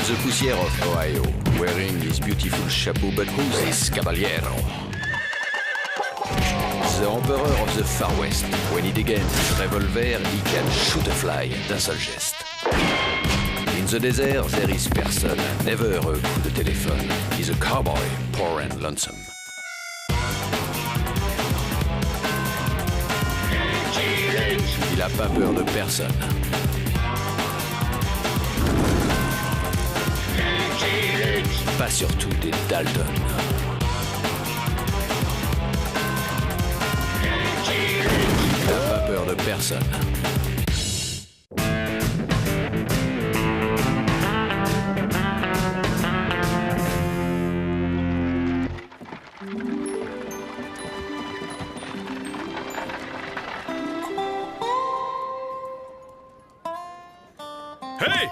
the poussière of Ohio, wearing his beautiful chapeau, but who's this caballero? The emperor of the Far West. When he degains his revolver, he can shoot a fly d'un seul geste. In the desert, there is person, never a coup de téléphone. He's a cowboy, poor and lonesome. Il a pas peur de personne. Pas surtout des Dalton. Il n'a pas peur de personne. Hey!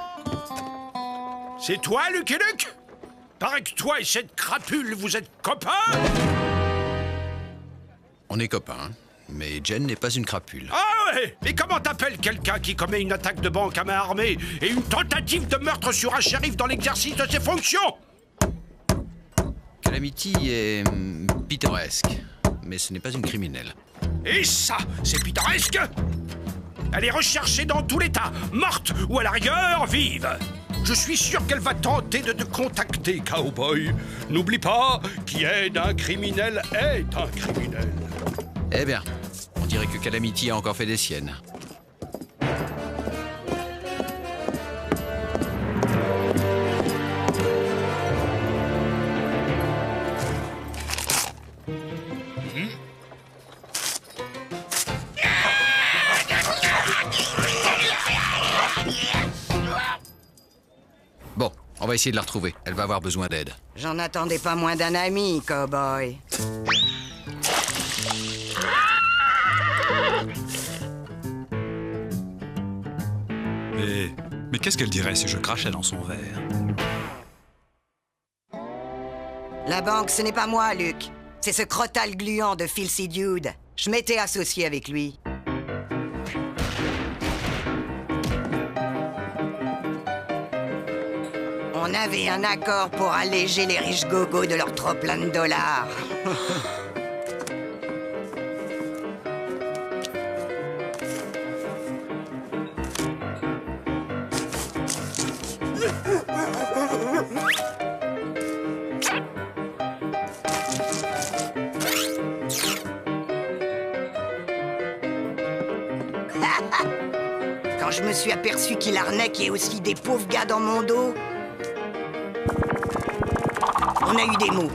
C'est toi, Lucky Luke? Paraît que toi et cette crapule, vous êtes copains? On est copains, mais Jen n'est pas une crapule. Ah ouais! Et comment t'appelles quelqu'un qui commet une attaque de banque à main armée et une tentative de meurtre sur un shérif dans l'exercice de ses fonctions? Calamity est pittoresque, mais ce n'est pas une criminelle. Et ça, c'est pittoresque? Elle est recherchée dans tout l'État, morte ou à la rigueur, vive. Je suis sûr qu'elle va tenter de te contacter, cowboy. N'oublie pas, qui aide un criminel est un criminel. Eh bien, on dirait que Calamity a encore fait des siennes. Bon, on va essayer de la retrouver. Elle va avoir besoin d'aide. J'en attendais pas moins d'un ami, cowboy. Mais qu'est-ce qu'elle dirait si je crachais dans son verre? La banque, ce n'est pas moi, Luke. C'est ce crotal gluant de Filthy Dude. Je m'étais associé avec lui. On avait un accord pour alléger les riches gogos de leur trop plein de dollars. Quand je me suis aperçu qu'il arnaquait aussi des pauvres gars dans mon dos, on a eu des mots.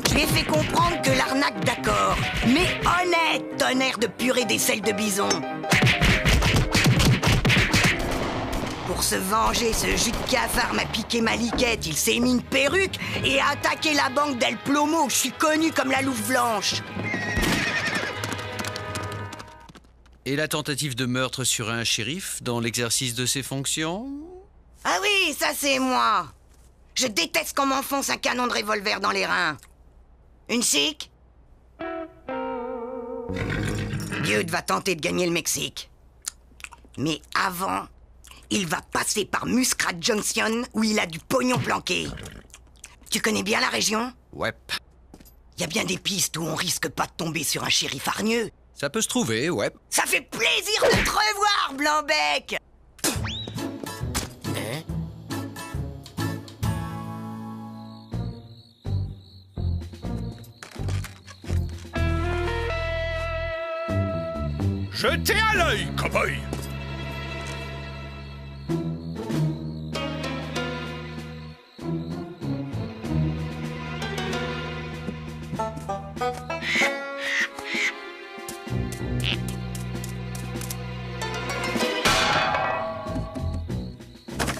Je lui ai fait comprendre que l'arnaque, d'accord, mais honnête, tonnerre de purée des selles de bison. Pour se venger, ce jus de cafard m'a piqué ma liquette. Il s'est mis une perruque et a attaqué la banque d'El Plomo. Je suis connu comme la louve blanche. Et la tentative de meurtre sur un shérif dans l'exercice de ses fonctions? Ah oui, ça c'est moi. Je déteste qu'on m'enfonce un canon de revolver dans les reins. Une chic? Dude va tenter de gagner le Mexique. Mais avant, il va passer par Muskrat Junction où il a du pognon planqué. Tu connais bien la région? Ouais. Y a bien des pistes où on risque pas de tomber sur un shérif hargneux. Ça peut se trouver, ouais. Ça fait plaisir de te revoir, Blanc-bec! Jetez à l'œil, cowboy!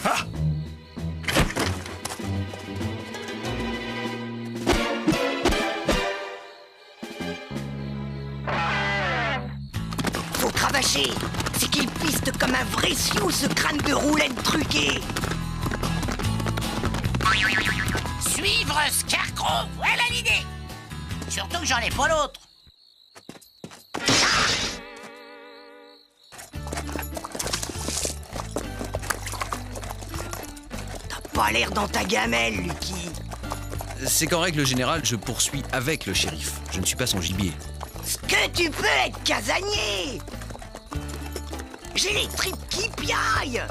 Ah! Faut cravacher. C'est qu'il piste comme un vrai sioux, ce crâne de roulette truqué. Suivre Scarecrow, voilà l'idée. Surtout que j'en ai pas l'autre. pas l'air dans ta gamelle, Lucky. C'est qu'en règle générale, je poursuis avec le shérif. Je ne suis pas son gibier. Ce que tu peux être casanier. J'ai les tripes qui piaillent.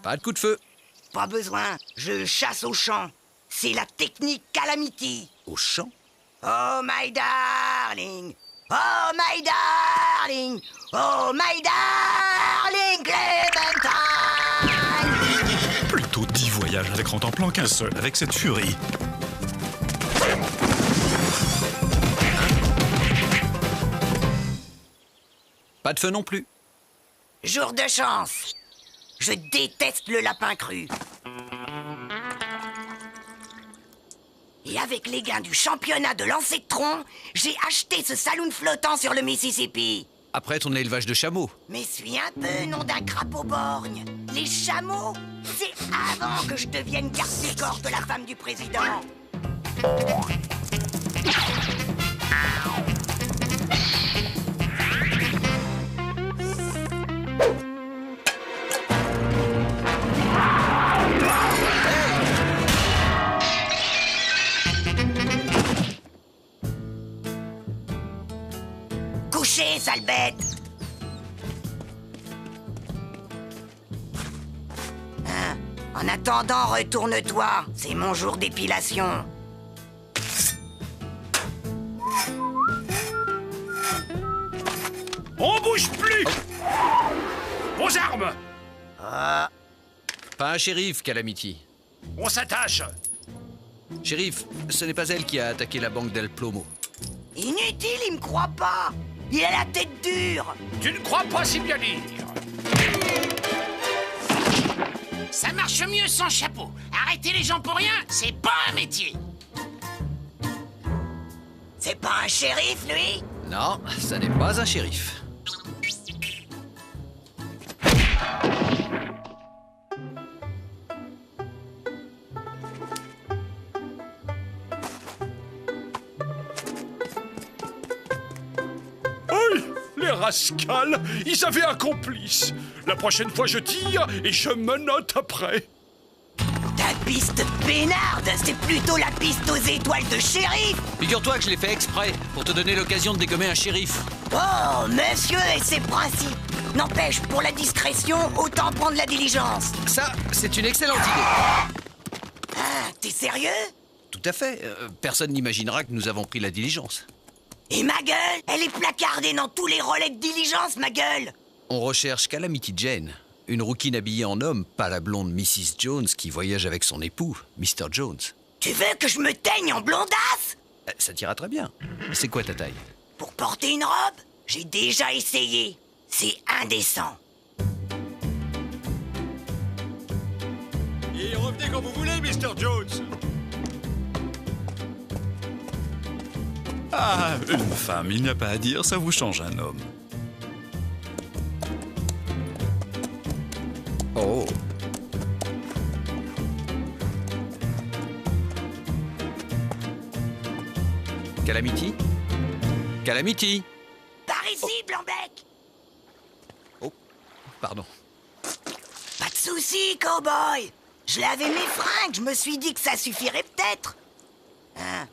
Pas de coup de feu. Pas besoin, je chasse au champ. C'est la technique Calamity. Au champ? Oh my darling, oh my darling, oh my darling Clémentine. Plutôt 10 voyages à l'écran plan qu'un seul avec cette furie. Pas de feu non plus. Jour de chance. Je déteste le lapin cru. Et avec les gains du championnat de lancer de tronc, j'ai acheté ce saloon flottant sur le Mississippi. Après ton élevage de chameaux. Mais suis un peu, nom d'un crapaud borgne. Les chameaux, c'est avant que je devienne garde-corps de la femme du président. Couchez, sale bête! Hein? En attendant, retourne-toi. C'est mon jour d'épilation. On bouge plus! Aux armes! Pas un shérif, Calamity. On s'attache! Shérif, ce n'est pas elle qui a attaqué la banque d'El Plomo. Inutile, il me croit pas. Il a la tête dure. Tu ne crois pas si bien dire. Ça marche mieux sans chapeau. Arrêter les gens pour rien, c'est pas un métier. C'est pas un shérif, lui? Non, ça n'est pas un shérif. Les rascals, ils avaient un complice. La prochaine fois, je tire et je menotte après. Ta piste peinarde, c'est plutôt la piste aux étoiles de shérif. Figure-toi que je l'ai fait exprès, pour te donner l'occasion de dégommer un shérif. Oh, monsieur et ses principes. N'empêche, pour la discrétion, autant prendre la diligence. Ça, c'est une excellente idée. Ah, t'es sérieux? Tout à fait. Personne n'imaginera que nous avons pris la diligence. Et ma gueule, elle est placardée dans tous les relais de diligence, ma gueule. On recherche Calamity Jane, une rouquine habillée en homme, pas la blonde Mrs. Jones qui voyage avec son époux, Mr. Jones. Tu veux que je me teigne en blondasse? Ça t'ira très bien. C'est quoi ta taille? Pour porter une robe? J'ai déjà essayé. C'est indécent. Et revenez quand vous voulez, Mr. Jones. Ah, une femme, il n'y a pas à dire, ça vous change un homme. Oh. Calamity? Calamity? Par ici, Blanc-Bec. Oh, pardon. Pas de soucis, cowboy. Je lavais mes fringues, je me suis dit que ça suffirait peut-être. Hein?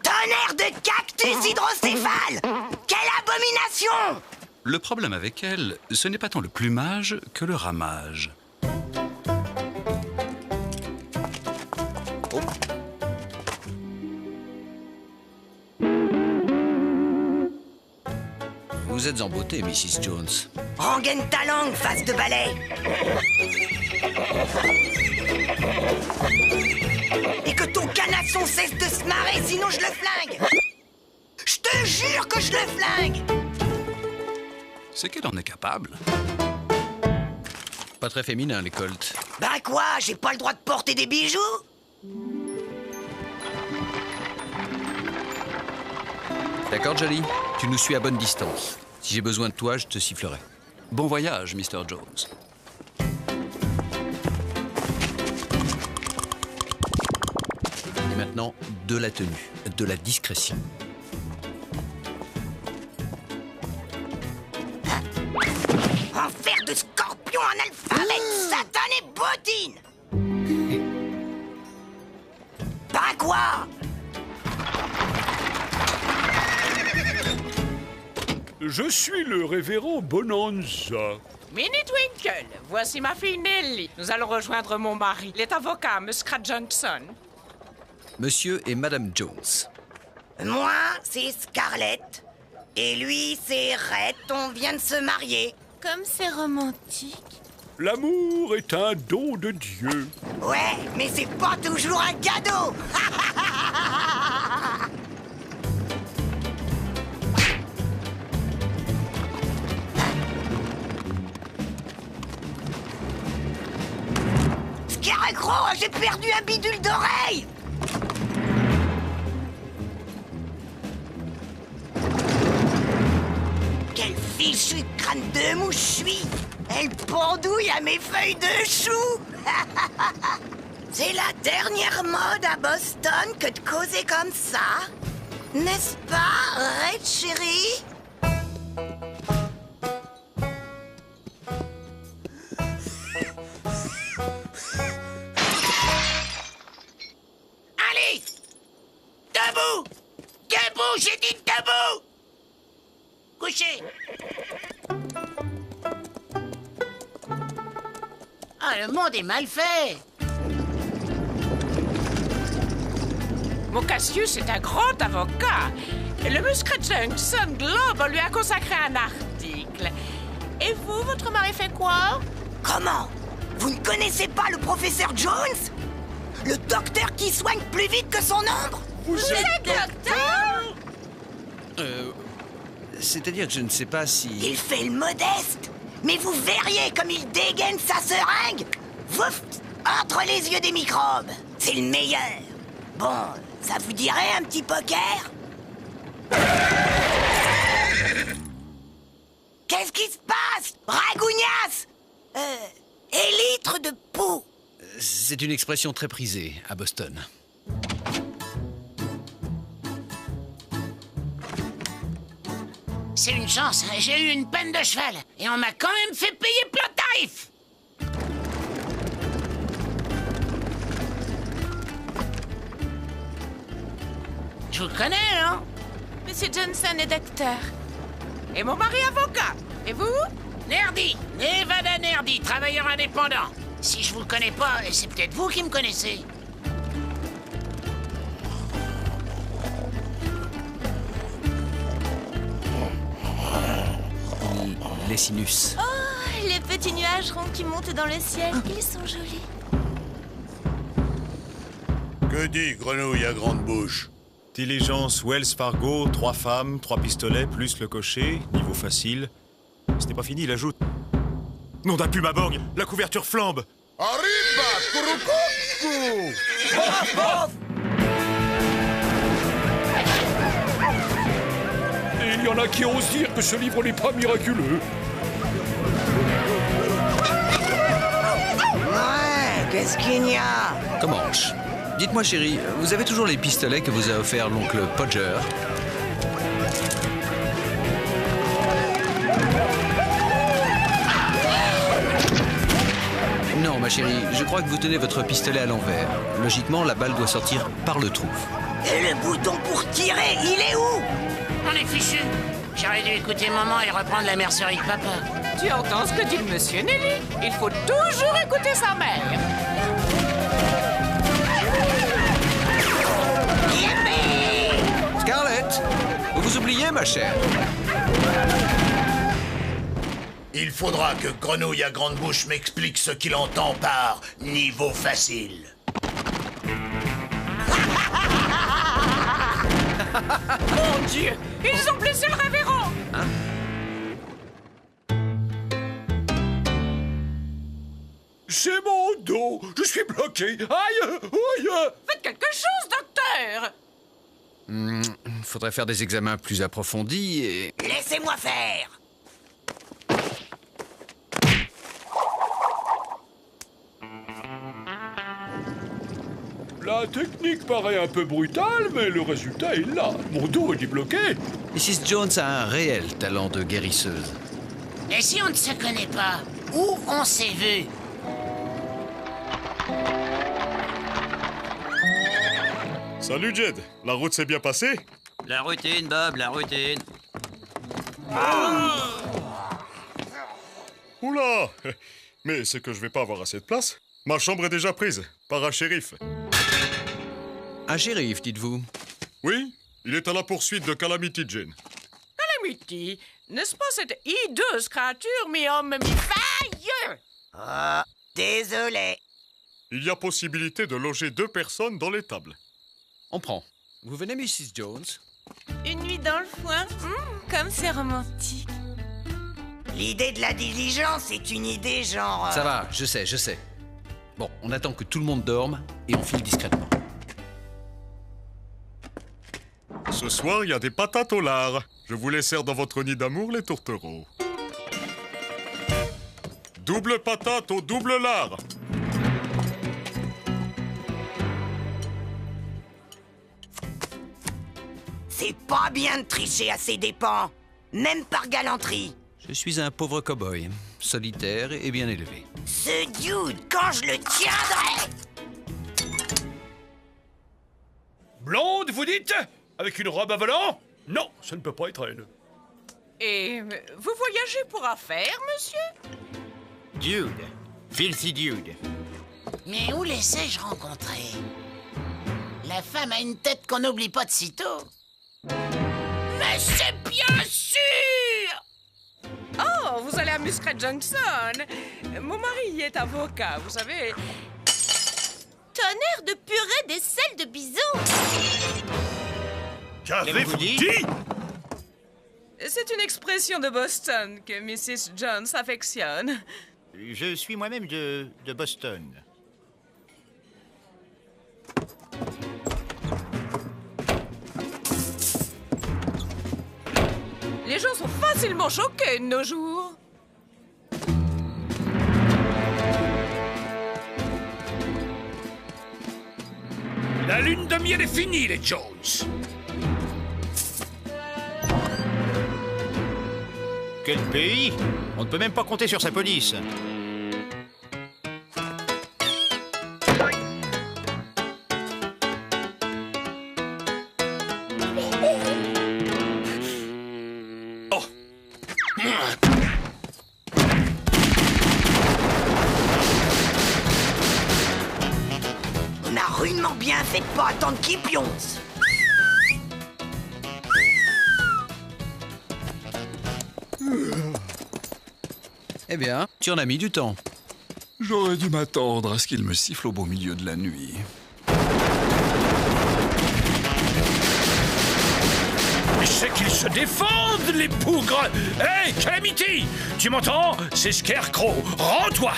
Tonnerre de cactus hydrocéphale! Quelle abomination! Le problème avec elle, ce n'est pas tant le plumage que le ramage. Vous êtes en beauté, Mrs. Jones. Rengaine ta langue, face de balai. Et que ton canasson cesse de se marrer, sinon je le flingue. Je te jure que je le flingue. C'est qu'elle en est capable. Pas très féminin, les Colts. Ben quoi, j'ai pas le droit de porter des bijoux? D'accord, Jolie? Tu nous suis à bonne distance. Si j'ai besoin de toi, je te sifflerai. Bon voyage, Mr. Jones. Et maintenant, de la tenue, de la discrétion. guillotine. Bah quoi? Je suis le révérend Bonanza. Minnie Twinkle, voici ma fille Nellie. Nous allons rejoindre mon mari, il est avocat, Muscrat Johnson. Monsieur et Madame Jones. Moi, c'est Scarlett. Et lui, c'est Rhett. On vient de se marier. Comme c'est romantique. L'amour est un don de Dieu. Ouais, mais c'est pas toujours un cadeau. Scarecrow, j'ai perdu un bidule d'oreille. Quel fichu crâne de mouche je suis. Elle pendouille à mes feuilles de chou. C'est la dernière mode à Boston que de causer comme ça. N'est-ce pas, Red chérie? Allez! Debout! Debout, j'ai dit debout! Couchez! Ah, le monde est mal fait! Mon Cassius est un grand avocat. Le Muscrat Johnson Globe lui a consacré un article. Et vous, votre mari fait quoi? Comment? Vous ne connaissez pas le professeur Jones? Le docteur qui soigne plus vite que son ombre? Vous êtes Docteur! C'est-à-dire que je ne sais pas si... Il fait le modeste. Mais vous verriez comme il dégaine sa seringue. Vouf! Entre les yeux des microbes. C'est le meilleur. Bon, ça vous dirait un petit poker? Qu'est-ce qui se passe? Ragougnasse! Élytre de poux. C'est une expression très prisée à Boston. C'est une chance, hein. J'ai eu une peine de cheval. Et on m'a quand même fait payer plein tarif. Je vous connais, hein? Monsieur Johnson est docteur. Et mon mari avocat. Et vous? Nerdy, Nevada Nerdy, travailleur indépendant. Si je vous connais pas, c'est peut-être vous qui me connaissez. Les sinus. Oh, les petits nuages ronds qui montent dans le ciel, ils sont jolis. Que dit Grenouille à grande bouche? Diligence Wells Fargo, 3 femmes, 3 pistolets, plus le cocher, niveau facile. Ce n'est pas fini, il ajoute. Nom d'un pu ma borgne, la couverture flambe. Arriba, Kurukuku! Et il y en a qui osent dire que ce livre n'est pas miraculeux. Ouais, qu'est-ce qu'il y a? Comanche. Dites-moi, chérie, vous avez toujours les pistolets que vous a offert l'oncle Podger? Non, ma chérie, je crois que vous tenez votre pistolet à l'envers. Logiquement, la balle doit sortir par le trou. Et le bouton pour tirer, il est où? On est fichu. J'aurais dû écouter maman et reprendre la mercerie de papa. Tu entends ce que dit le monsieur Nelly? Il faut toujours écouter sa mère. Scarlett, vous vous oubliez, ma chère? Il faudra que Grenouille à grande bouche m'explique ce qu'il entend par niveau facile. Mon Dieu, ils ont blessé le révérend. C'est mon dos. Je suis bloqué. Aïe, aïe. Faites quelque chose, docteur. Faudrait faire des examens plus approfondis et... Laissez-moi faire. La technique paraît un peu brutale, mais le résultat est là. Mon dos est débloqué. Mrs. Jones a un réel talent de guérisseuse. Et si on ne se connaît pas, où on s'est vu? Salut Jed, la route s'est bien passée? La routine, Bob, la routine. Oula! Mais c'est que je vais pas avoir assez de place. Ma chambre est déjà prise, par un shérif. Un shérif, dites-vous? Oui, il est à la poursuite de Calamity Jane. Calamity, n'est-ce pas cette hideuse créature mi-homme, mi-faille? Oh, désolé. Il y a possibilité de loger 2 personnes dans l'étable. On prend. Vous venez, Mrs. Jones? Une nuit dans le foin, comme c'est romantique. L'idée de la diligence est une idée genre... Ça va, je sais. Bon, on attend que tout le monde dorme et on file discrètement. Ce soir, il y a des patates au lard. Je vous les sers dans votre nid d'amour, les tourtereaux. Double patate au double lard. C'est pas bien de tricher à ses dépens, même par galanterie. Je suis un pauvre cow-boy, solitaire et bien élevé. Ce dude, quand je le tiendrai... Blonde, vous dites? Avec une robe à volant? Non, ça ne peut pas être elle. Et vous voyagez pour affaires, monsieur? Dude. Filthy Dude. Mais où les ai-je rencontrés? La femme a une tête qu'on n'oublie pas de sitôt. Mais c'est bien sûr! Oh, vous allez à Muscat Junction. Mon mari est avocat, vous savez. Tonnerre de purée d'aisselle de bison! Qu'avez-vous dit? C'est une expression de Boston que Mrs. Jones affectionne. Je suis moi-même de Boston. Les gens sont facilement choqués de nos jours. La lune de miel est finie, les Jones. Quel pays? On ne peut même pas compter sur sa police. On a rudement bien fait de pas attendre qu'il pionce. Eh bien, tu en as mis du temps. J'aurais dû m'attendre à ce qu'il me siffle au beau milieu de la nuit. Mais c'est qu'ils se défendent, les bougres! Hey, Calamity! Tu m'entends? C'est Scarecrow. Rends-toi!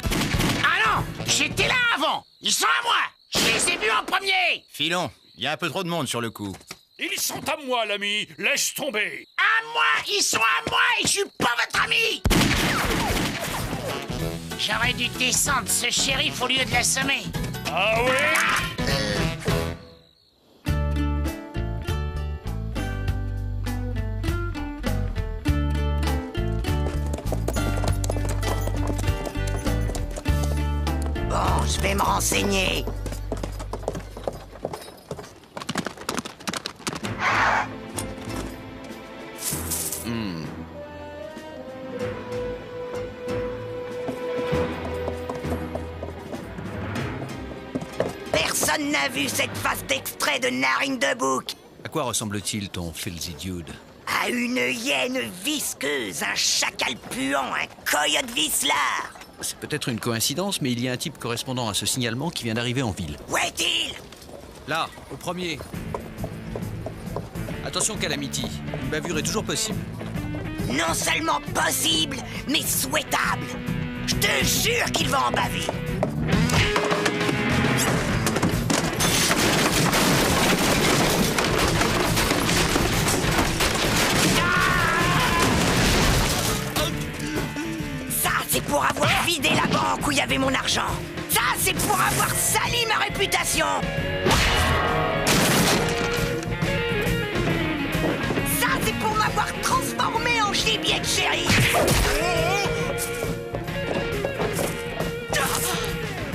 Ah non! J'étais là avant! Ils sont à moi! Je les ai vus en premier! Filon, il y a un peu trop de monde sur le coup. Ils sont à moi, l'ami. Laisse tomber. À moi! Ils sont à moi et je suis pas votre ami! J'aurais dû descendre ce shérif au lieu de l'assommer. Ah oui? Bon, je vais me renseigner. Personne n'a vu cette face d'extrait de Narine de Bouc. À quoi ressemble-t-il, ton filthy dude? À une hyène visqueuse, un chacal puant, un coyote vicelard. C'est peut-être une coïncidence, mais il y a un type correspondant à ce signalement qui vient d'arriver en ville. Où est-il? Là, au premier. Attention, Calamity. Une bavure est toujours possible. Non seulement possible, mais souhaitable. Je te jure qu'il va en baver. Ça, c'est pour avoir vidé la banque où il y avait mon argent. Ça, c'est pour avoir sali ma réputation. Ça, c'est pour m'avoir transformé en gibier de shérif.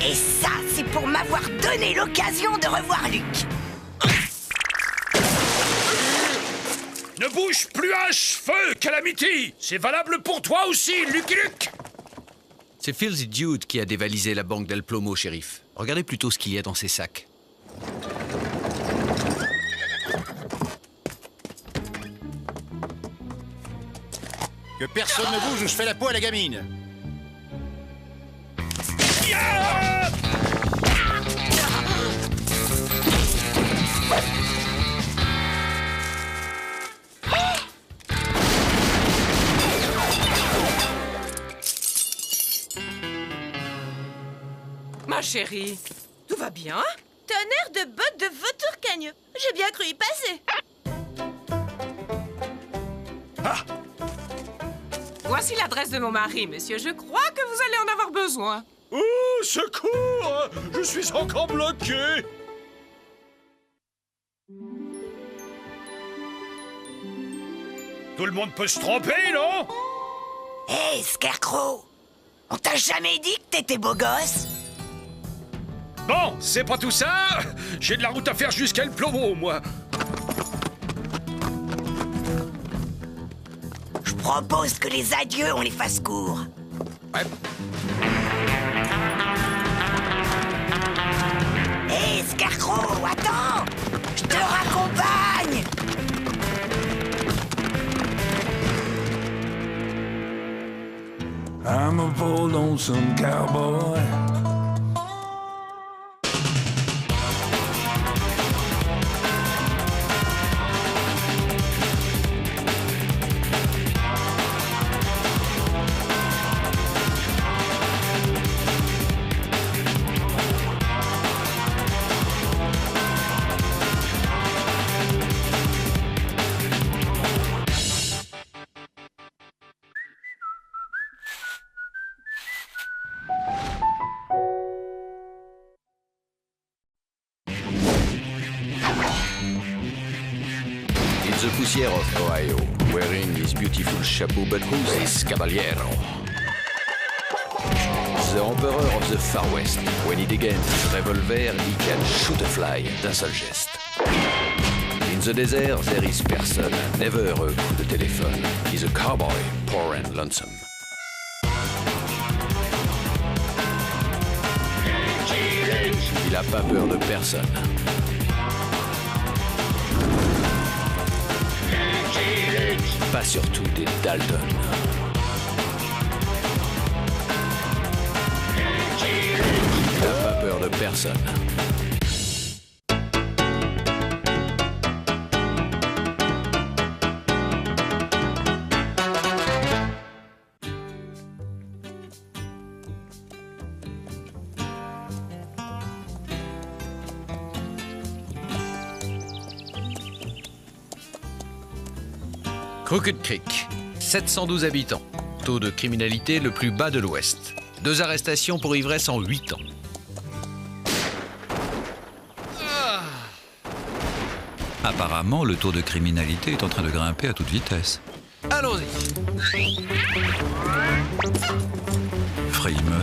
Et ça, c'est pour donner l'occasion de revoir Luc. Ne bouge plus un cheveu, Calamity! C'est valable pour toi aussi, Lucky Luke! C'est Filthy Dude qui a dévalisé la banque d'El Plomo, shérif. Regardez plutôt ce qu'il y a dans ses sacs. Que personne ne bouge ou je fais la peau à la gamine. Yeah! Ma chérie, tout va bien? Tonnerre de bottes de vautour cagneux. J'ai bien cru y passer. Voici l'adresse de mon mari, monsieur. Je crois que vous allez en avoir besoin. Oh, secours! Je suis encore bloqué! Tout le monde peut se tromper, non? Hé, Scarecrow! On t'a jamais dit que t'étais beau gosse? Bon, c'est pas tout ça. J'ai de la route à faire jusqu'à El Plomo, moi. Je propose que les adieux, on les fasse courts. Ouais. Hé, Scarecrow, attends! Je te raccompagne! I'm a poor lonesome cowboy. The Poussière of Ohio, wearing his beautiful chapeau, but who's this caballero? The Emperor of the Far West. When he degains his revolver, he can shoot a fly d'un seul geste. In the desert, there is person, never a coup de téléphone. He's a cowboy, poor and lonesome. Il a pas peur de personne. Pas surtout des Dalton. Il n'a pas peur de personne. Crooked Creek, 712 habitants. Taux de criminalité le plus bas de l'Ouest. 2 arrestations pour ivresse en 8 ans. Apparemment, le taux de criminalité est en train de grimper à toute vitesse. Allons-y. Frimeur.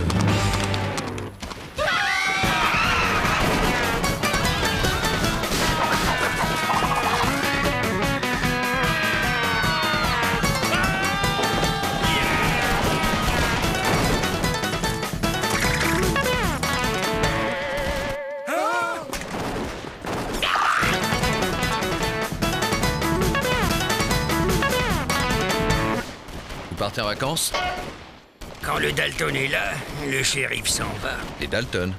Vous partez en vacances? Quand le Dalton est là, le shérif s'en va. Les Dalton.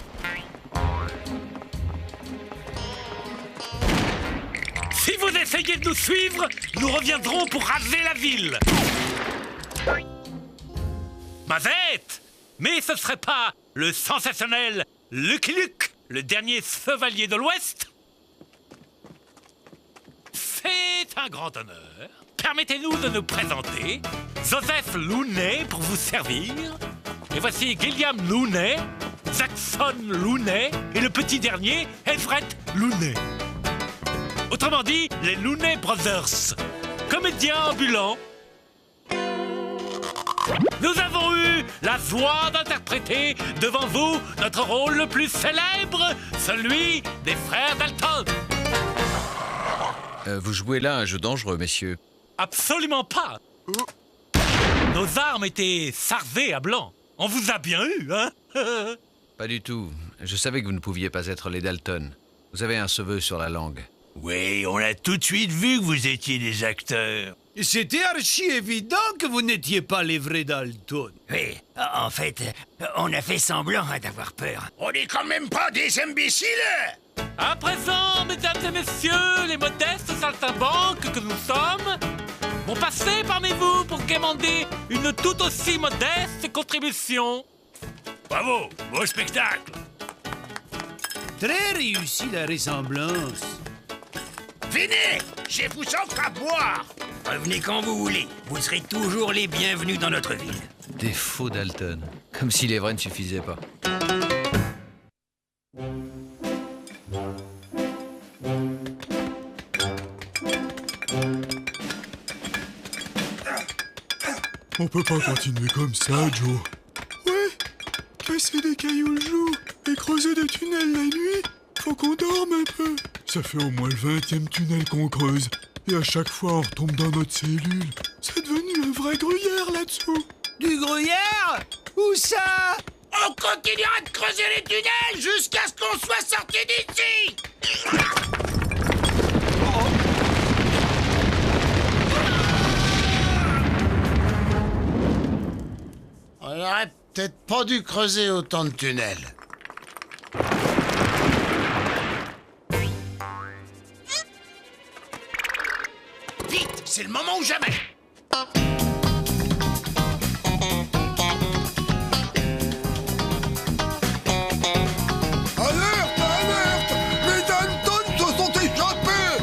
Si vous essayez de nous suivre, nous reviendrons pour raser la ville. Mazette! Mais ce serait pas le sensationnel Lucky Luke, le dernier chevalier de l'Ouest? C'est un grand honneur. Permettez-nous de nous présenter. Joseph Looney pour vous servir. Et voici Gilliam Looney, Jackson Looney et le petit dernier, Everett Looney. Autrement dit, les Looney Brothers. Comédiens ambulants. Nous avons eu la joie d'interpréter devant vous notre rôle le plus célèbre, celui des frères Dalton. Vous jouez là un jeu dangereux, messieurs. Absolument pas. Nos armes étaient sarvées à blanc. On vous a bien eu, hein? Pas du tout. Je savais que vous ne pouviez pas être les Dalton. Vous avez un cheveu sur la langue. Oui, on a tout de suite vu que vous étiez des acteurs. C'était archi évident que vous n'étiez pas les vrais Dalton. Oui, en fait, on a fait semblant d'avoir peur. On n'est quand même pas des imbéciles! À présent, mesdames et messieurs, les modestes saltimbanques que nous sommes, vont passer parmi vous pour quémander une tout aussi modeste contribution. Bravo, beau spectacle. Très réussi la ressemblance. Venez, je vous offre à boire. Revenez quand vous voulez. Vous serez toujours les bienvenus dans notre ville. Des faux Dalton. Comme si les vrais ne suffisaient pas. On peut pas continuer comme ça, Joe. Ouais, casser des cailloux le jour et creuser des tunnels la nuit, faut qu'on dorme un peu. Ça fait au moins le 20e tunnel qu'on creuse. Et à chaque fois, on retombe dans notre cellule. C'est devenu un vrai gruyère là-dessous. Du gruyère? Où ça? On continuera de creuser les tunnels jusqu'à ce qu'on soit sorti d'ici. On aurait peut-être pas dû creuser autant de tunnels. Vite, c'est le moment ou jamais. Alerte, alerte! Les Dalton se sont échappés!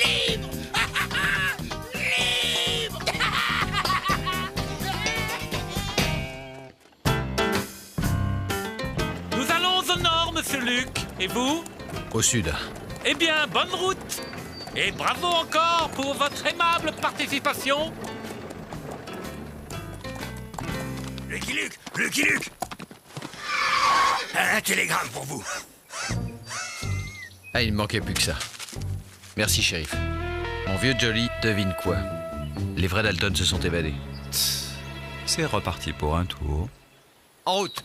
Libre! Libre! Nous allons au nord, monsieur Luc. Et vous? Au sud. Eh bien, bonne route. Et bravo encore pour votre aimable participation. Lucky Luke! Un télégramme pour vous. Ah, il ne manquait plus que ça. Merci, shérif. Mon vieux Jolly, devine quoi? Les vrais Dalton se sont évadés. C'est reparti pour un tour. En route!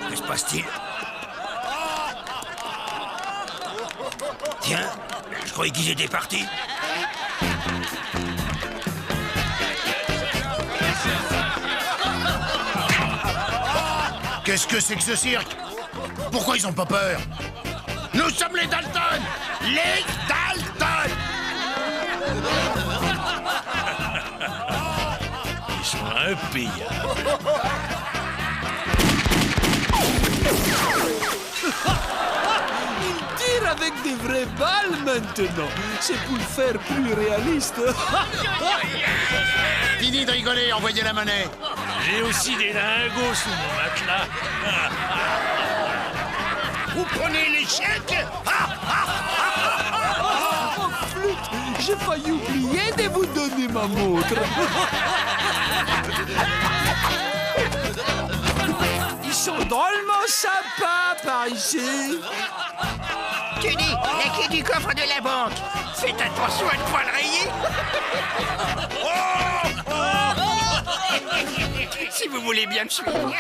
Que se passe-t-il? Tiens, je croyais qu'ils étaient partis. Qu'est-ce que c'est que ce cirque? Pourquoi ils ont pas peur? Nous sommes les Dalton! Les Dalton! Ils sont impayables. Il tire avec des vraies balles maintenant. C'est pour le faire plus réaliste. Fini de rigoler, envoyez la monnaie. J'ai aussi des lingots sous mon matelas. Vous prenez les chèques? Oh, flûte, j'ai failli oublier de vous donner ma montre. Ils sont drôlement sympas par ici. Tu dis, la clé du coffre de la banque. Faites attention à ne pas le rayer. Si vous voulez bien me suivre.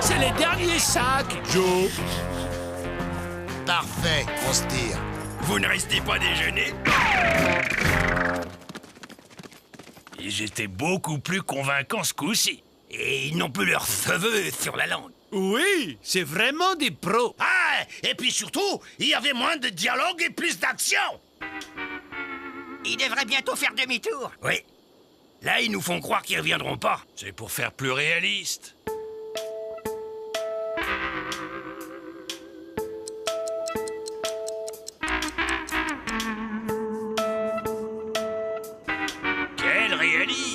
C'est les derniers sacs, Joe. Parfait, on se tire. Vous ne restez pas déjeuner? Ils étaient beaucoup plus convaincants ce coup-ci. Et ils n'ont plus leur cheveux sur la langue. Oui, c'est vraiment des pros. Ah, et puis surtout, il y avait moins de dialogue et plus d'action. Ils devraient bientôt faire demi-tour. Oui. Là, ils nous font croire qu'ils reviendront pas. C'est pour faire plus réaliste.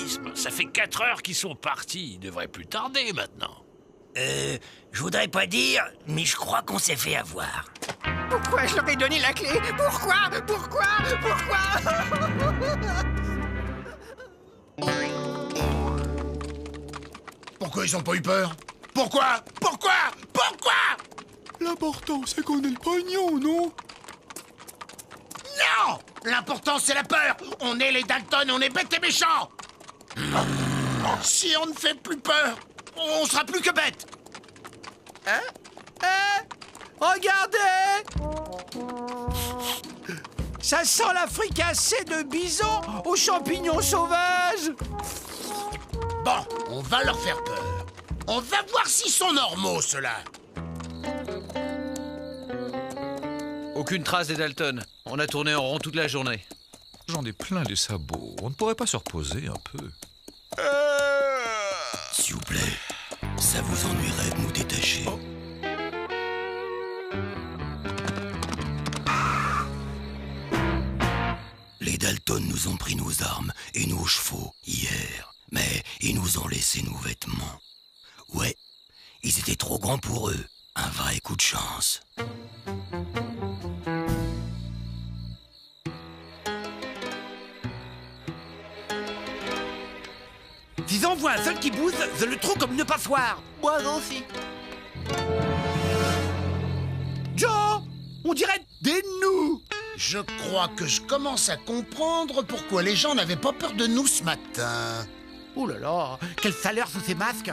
rhumatisme. Ça fait 4 heures qu'ils sont partis. Ils devraient plus tarder maintenant. Je voudrais pas dire, mais je crois qu'on s'est fait avoir. Pourquoi je leur ai donné la clé? Pourquoi? Pourquoi ils ont pas eu peur? Pourquoi? L'important, c'est qu'on ait le pognon, non? Non! L'important, c'est la peur! On est les Dalton, on est bêtes et méchants! Si on ne fait plus peur, on sera plus que bêtes! Regardez! Ça sent la fricassée de bison aux champignons sauvages! Bon, on va leur faire peur. On va voir s'ils sont normaux, ceux-là. Aucune trace des Dalton. On a tourné en rond toute la journée. J'en ai plein les sabots. On ne pourrait pas se reposer un peu? S'il vous plaît, ça vous ennuierait de nous détacher. Les Dalton nous ont pris nos armes et nos chevaux hier, mais ils nous ont laissé nos vêtements. Ouais, ils étaient trop grands pour eux. Un vrai coup de chance. S'ils en voient un seul qui bouge, je le trouve comme une passoire. Moi aussi. Joe, on dirait des nous. Je crois que je commence à comprendre pourquoi les gens n'avaient pas peur de nous ce matin. Oh là là, quelle saleur sous ces masques.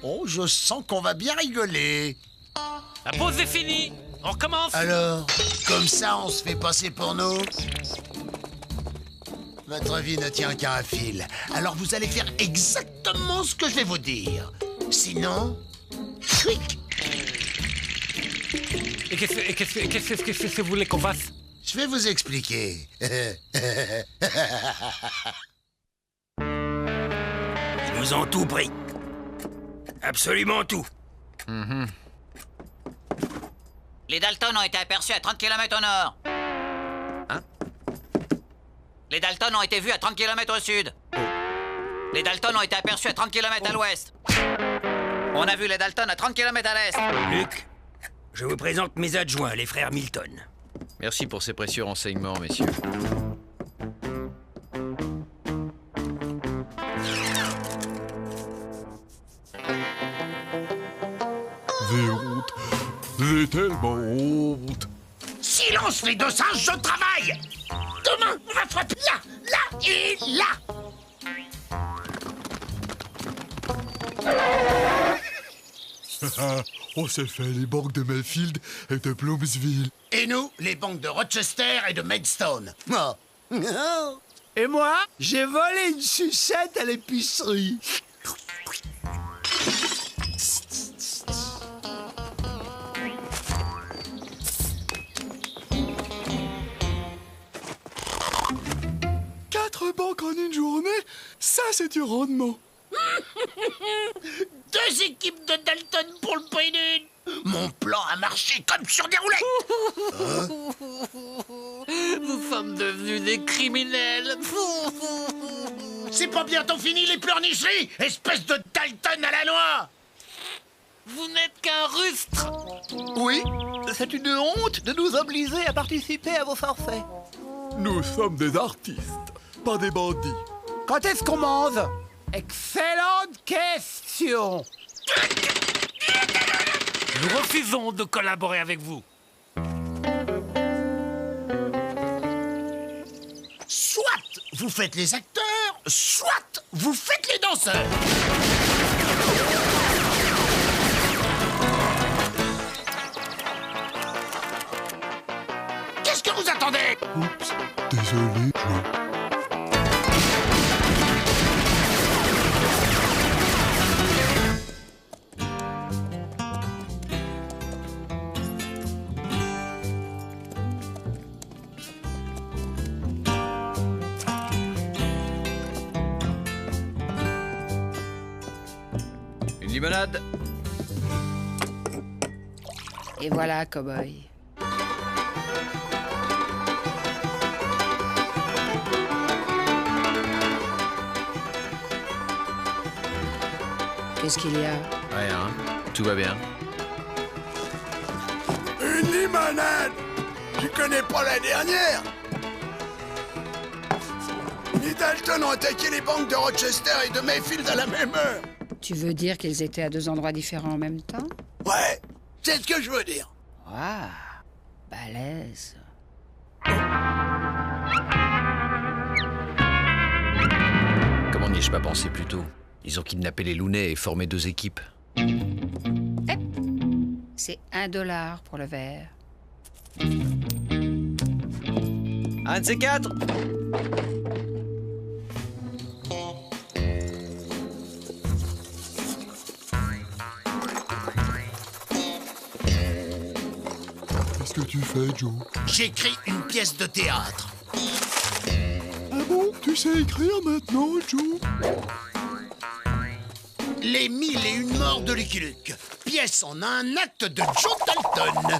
Oh, je sens qu'on va bien rigoler. La pause est finie. On recommence. Alors, comme ça, on se fait passer pour nous? Votre vie ne tient qu'à un fil. Alors vous allez faire exactement ce que je vais vous dire. Sinon... Chouic. Et qu'est-ce que vous voulez qu'on fasse? Je vais vous expliquer. Ils nous ont tout pris. Absolument tout. Les Dalton ont été aperçus à 30 km au nord. Hein? Les Dalton ont été vus à 30 km au sud. Les Dalton ont été aperçus à 30 km à l'ouest. On a vu les Dalton à 30 km à l'est. Luc, je vous présente mes adjoints, les frères Milton. Merci pour ces précieux renseignements, messieurs. J'ai honte. J'ai tellement honte. Silence, les deux singes, je travaille! Demain, on va frapper là, là et là! On s'est fait les banques de Mayfield et de Plumsville. Et nous, les banques de Rochester et de Maidstone. Oh. Et moi, j'ai volé une sucette à l'épicerie. Quatre banques en une journée, ça c'est du rendement. 2 équipes de Dalton pour le prix d'une. Mon plan a marché comme sur des roulettes. Nous sommes devenus des criminels. C'est pas bientôt fini les pleurnicheries, espèce de Dalton à la noix. Vous n'êtes qu'un rustre. Oui, c'est une honte de nous obliger à participer à vos forfaits. Nous sommes des artistes, pas des bandits. Quand est-ce qu'on mange? Excellente question. Nous refusons de collaborer avec vous. Soit vous faites les acteurs, soit vous faites les danseurs. Qu'est-ce que vous attendez? Oups, désolé, Joe. Limonade. Et voilà, cow-boy. Qu'est-ce qu'il y a? Rien, tout va bien. Une limonade! Tu connais pas la dernière? Les Dalton ont attaqué les banques de Rochester et de Mayfield à la même heure. Tu veux dire qu'ils étaient à deux endroits différents en même temps? Ouais, c'est ce que je veux dire. Waouh, balèze. Comment n'y ai-je pas pensé plus tôt? Ils ont kidnappé les Looney et formé 2 équipes. C'est $1 pour le verre. Un de ces 4. Qu'est-ce que tu fais, Joe? J'écris une pièce de théâtre. Ah bon? Tu sais écrire maintenant, Joe? Les 1001 morts de Lucky Luke. Pièce en un acte de Joe Dalton.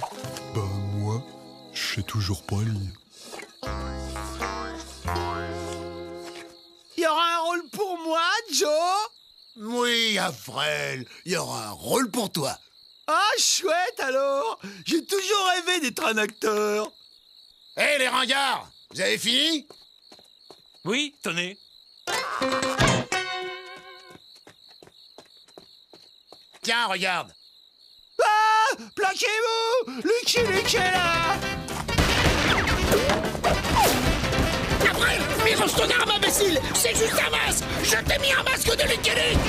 Bah moi, je sais toujours pas lire. Il y aura un rôle pour moi, Joe? Oui, Avril, il y aura un rôle pour toi. Ah, chouette alors! J'ai toujours rêvé d'être un acteur. Hé, les ringards, vous avez fini? Oui, tenez. Tiens, regarde. Ah! Plaquez-vous! Lucky Luke est là! Avril, mais range ton arme, imbécile! C'est juste un masque! Je t'ai mis un masque de Lucky Luke!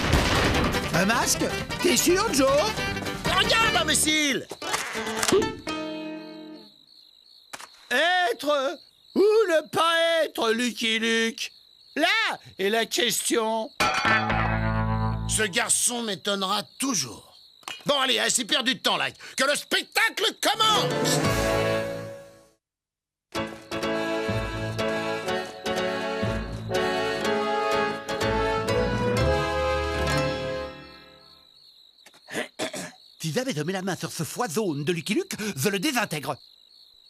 Un masque? T'es sûr, Joe? Regarde, imbécile! Être ou ne pas être, Lucky Luke? Là est la question. Ce garçon m'étonnera toujours. Bon, allez, assez perdu de temps, là. Que le spectacle commence! Si jamais je mets la main sur ce foison de Lucky Luke, je le désintègre.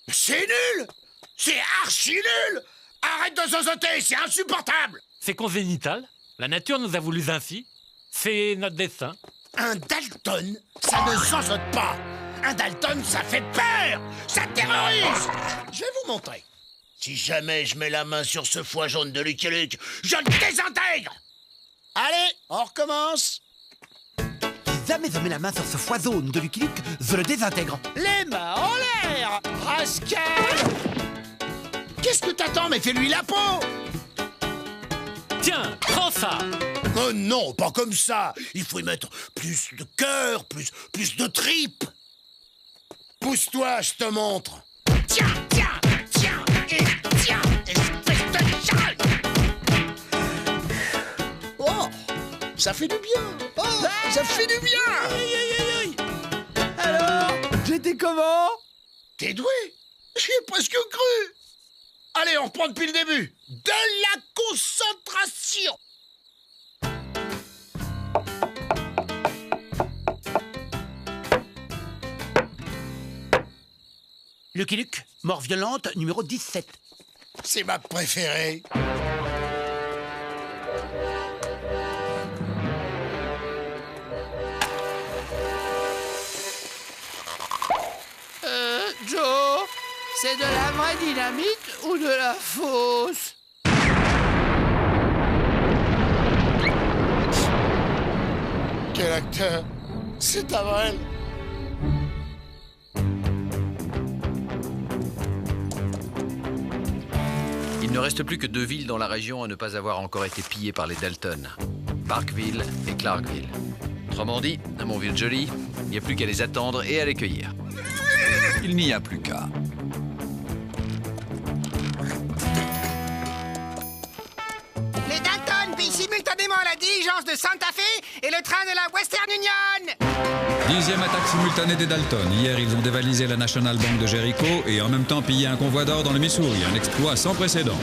C'est nul! C'est archi nul! Arrête de zozoter, c'est insupportable! C'est congénital. La nature nous a voulu ainsi. C'est notre destin. Un Dalton, ça ne zozote pas. Un Dalton, ça fait peur! Ça terrorise! Je vais vous montrer. Si jamais je mets la main sur ce foie jaune de Lucky Luke, je le désintègre! Allez, on recommence! Si jamais je mets la main sur ce foison de Lucky Luke, je le désintègre. Les mains en l'air, rascal! Qu'est-ce que t'attends, mais fais-lui la peau! Tiens, prends ça! Oh non, pas comme ça! Il faut y mettre plus de cœur, plus de tripes! Pousse-toi, je te montre! Tiens, espèce de chale! Oh! Ça fait du bien! Oh! Ça fait du bien! Alors, j'étais comment? T'es doué! J'y ai presque cru! Allez, on reprend depuis le début! De la concentration! Lucky Luke, mort violente, numéro 17. C'est ma préférée. Joe, c'est de la vraie dynamite ou de la fausse? Quel acteur! C'est Avril! Il ne reste plus que 2 villes dans la région à ne pas avoir encore été pillées par les Dalton. Parkville et Clarkville. Autrement dit, mon vieux Jolly, il n'y a plus qu'à les attendre et à les cueillir. Il n'y a plus qu'à. Les Dalton pillent simultanément la diligence de Santa Fe et le train de la Western Union! 10e attaque simultanée des Dalton. Hier, ils ont dévalisé la National Bank de Jericho et en même temps pillé un convoi d'or dans le Missouri. Un exploit sans précédent.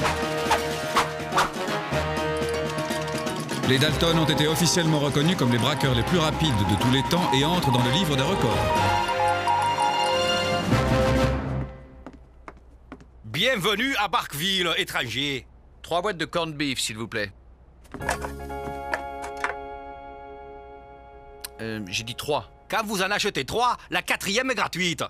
Les Dalton ont été officiellement reconnus comme les braqueurs les plus rapides de tous les temps et entrent dans le livre des records. Bienvenue à Parkville, étranger. 3 boîtes de corned beef, s'il vous plaît. J'ai dit 3. Quand vous en achetez 3, la 4e est gratuite.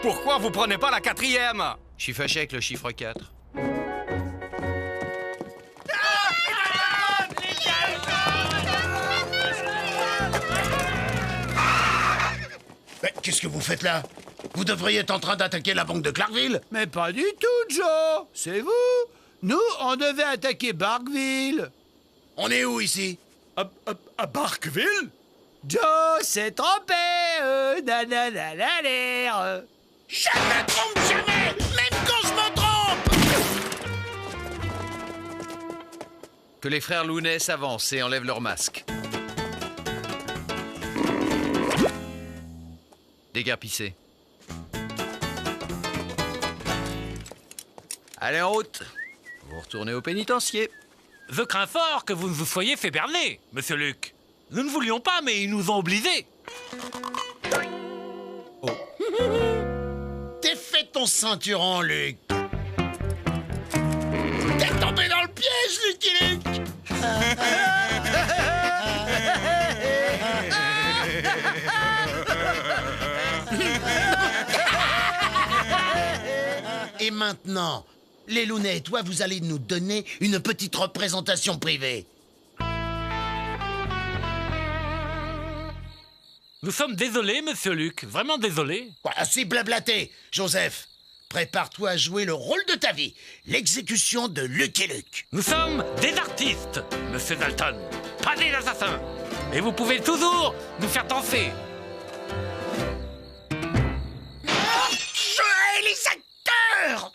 Pourquoi vous prenez pas la 4e? Je suis fâché avec le chiffre 4. Mais qu'est-ce que vous faites là? Vous devriez être en train d'attaquer la banque de Clarkville. Mais pas du tout, Joe. C'est vous. Nous, on devait attaquer Barkville. On est où ici? À Barkville? Joe s'est trompé. Nananalaler. Je me trompe jamais, même quand je me trompe. Que les frères Looney s'avancent et enlèvent leur masque. Déguerpissez. Allez en route. Vous retournez au pénitencier. Je crains fort que vous ne vous soyez fait berner, monsieur Luc. Nous ne voulions pas, mais ils nous ont obligés. Défais ton ceinturon, Luc. T'es tombé dans le piège, Lucky Luke. Et maintenant, les Looney et toi, vous allez nous donner une petite représentation privée. Nous sommes désolés, monsieur Luc, vraiment désolés. Assez blablaté, Joseph. Prépare-toi à jouer le rôle de ta vie, l'exécution de Lucky Luke. Nous sommes des artistes, monsieur Dalton, pas des assassins. Et vous pouvez toujours nous faire danser. Je hais les acteurs!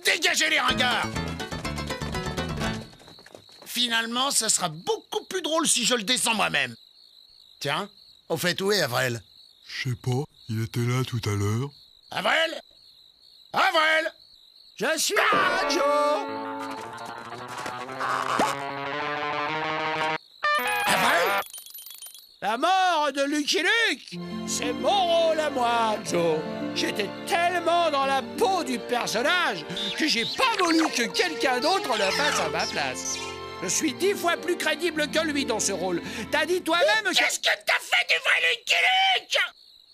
Dégagez les ringards! Finalement, ça sera beaucoup plus drôle si je le descends moi-même. Tiens, au fait, où est Avril? Je sais pas, il était là tout à l'heure. Avril? Avril! Je suis là, Joe! Avril? La mort de Lucky Luke, c'est mon rôle à moi, Joe. J'étais tellement dans la peau du personnage que j'ai pas voulu que quelqu'un d'autre le fasse à ma place. Je suis 10 fois plus crédible que lui dans ce rôle. T'as dit toi-même que... Qu'est-ce que t'as fait du vrai Lucky Luke?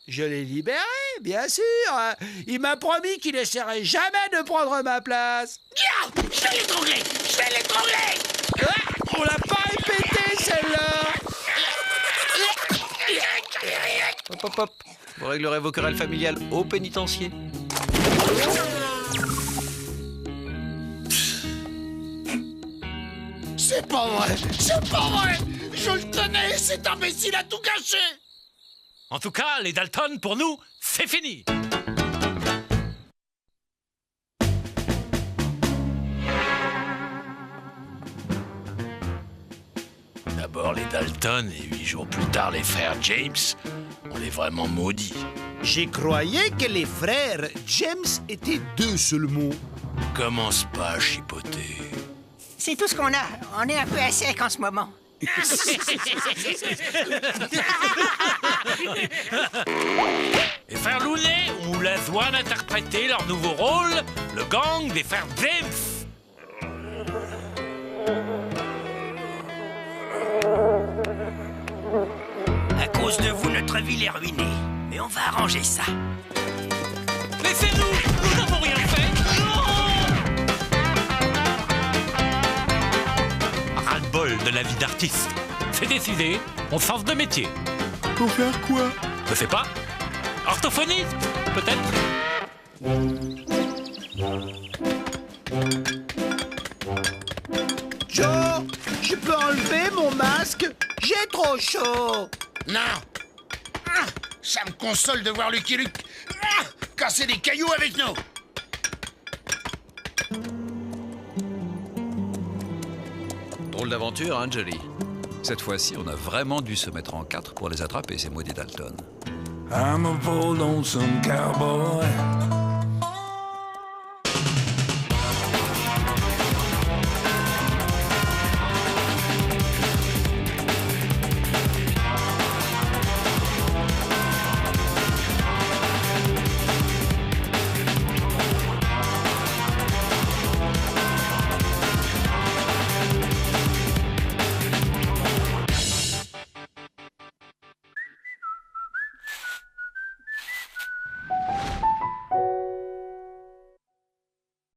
Je l'ai libéré, bien sûr. Il m'a promis qu'il essaierait jamais de prendre ma place. Bien, je vais l'étrangler! Je vais l'étrangler! On l'a pas répété, celle-là. Hop, hop, hop. Vous réglerez vos querelles familiales au pénitencier. C'est pas vrai! C'est pas vrai! Je le tenais, cet imbécile a tout gâché! En tout cas, les Dalton, pour nous, c'est fini. D'abord les Dalton et 8 jours plus tard les frères James. On est vraiment maudits. J'y croyais que les frères James étaient 2 seulement. Commence pas à chipoter. C'est tout ce qu'on a. On est un peu à sec en ce moment. Les frères Looney ont eu la joie d'interpréter leur nouveau rôle, le gang des frères James. À cause de vous, notre ville est ruinée. Mais on va arranger ça. Laissez-nous! Nous n'avons rien fait! Ras-le-bol de la vie d'artiste. C'est décidé, on change de métier. Pour faire quoi? Je sais pas. Orthophoniste, peut-être? Joe, je peux enlever mon masque? J'ai trop chaud. Non! Ça me console de voir Lucky Luke casser des cailloux avec nous! Drôle d'aventure, hein, Jolie? Cette fois-ci, on a vraiment dû se mettre en 4 pour les attraper, ces maudits Dalton. I'm a poor lonesome cowboy